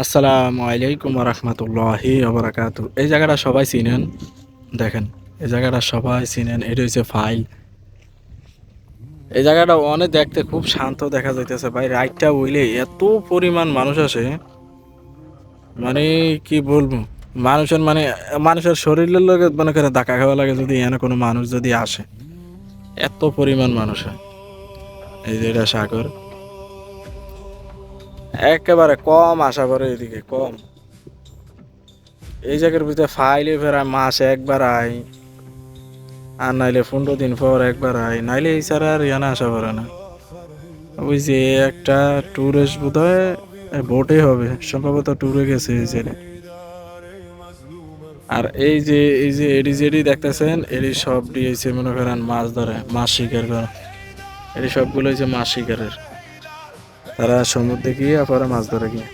আসসালামু আলাইকুম রহমতুল্লাহি ওবরাকাতু। এই জায়গাটা সবাই চিনেন। দেখেন, এই জায়গাটা সবাই চিনেন। এটা হচ্ছে ফাইল। এই জায়গাটা অনেক দেখতে খুব শান্ত দেখা যাইতেছে ভাই। রাইটটা উইলে এত পরিমাণ মানুষ আসে, মানে কি বলবো, মানুষের মানে মানুষের শরীরের লগে মনে করে ধাক্কা খাওয়া লাগে যদি এখানে কোনো মানুষ যদি আসে। এত পরিমাণ মানুষ হয়। এই যে এটা সাগর, একেবারে কম আশা করে এদিকে কম। এই জায়গার ভিতরে ফাইলে ফেরায় মাসে একবার আয়, আর নাইলে 15 দিন পর একবার আয়, নাইলে এই ছাড়া আর ইয়ানা আসা পারে না। ওই যে একটা ট্যুরিস্ট বোধ হয় বোটে হবে সম্ভবত, ট্যুরে গেছে এই ছেলে। আর এই যে এডি জেডি দেখতেছেন, এডি সব দিয়েছে মনে করেন মাছ ধরে, মাছ শিকার করে। এডি সবগুলো হচ্ছে মাছ শিকারের। তারা সমুদ্রে গিয়ে পরে মাছ ধরে গিয়ে।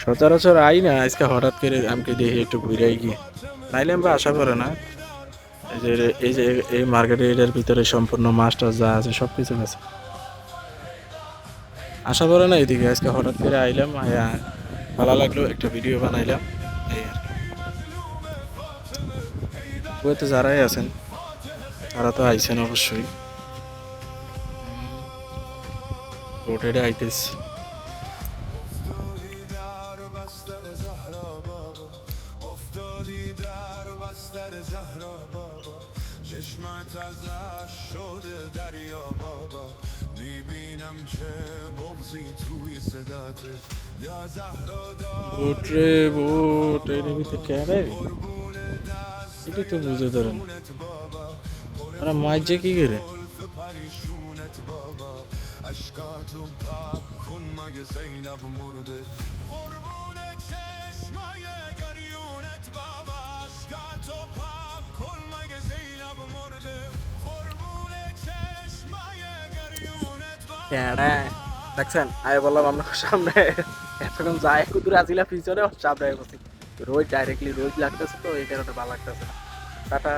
সচরাচর আই না, আজকে হঠাৎ করে আমাকে দেখি একটু ঘুরে গিয়ে, নাইলে আমরা আশা করে না। এই যে এই মার্কেট এরিয়ার ভিতরে সম্পূর্ণ মাছ টাছ যা আছে সব কিছু আছে। আশা করে না এদিকে, আজকে হঠাৎ করে আইলাম, আয়া ভালো লাগলো, একটা ভিডিও বানাইলাম। এই আর কি। কুয়েতে যারাই আছেন তারা তো আইছেন অবশ্যই। রোটেডে আইতেছি। বোট রে বোট, এর ভিতরে ক্যারে এটাই তো বুঝে ধরেন। ওরা মাছ যে কি করে। দেখছেন, আমি বললাম আপনার সামনে এতক্ষণ যায় কুদুরে আসিলা পিছনে সামনে বসি। রোদ ডাইরেক্টলি রোদ লাগতেছে, তো এই কারণে ভালো লাগতেছে। টাটা।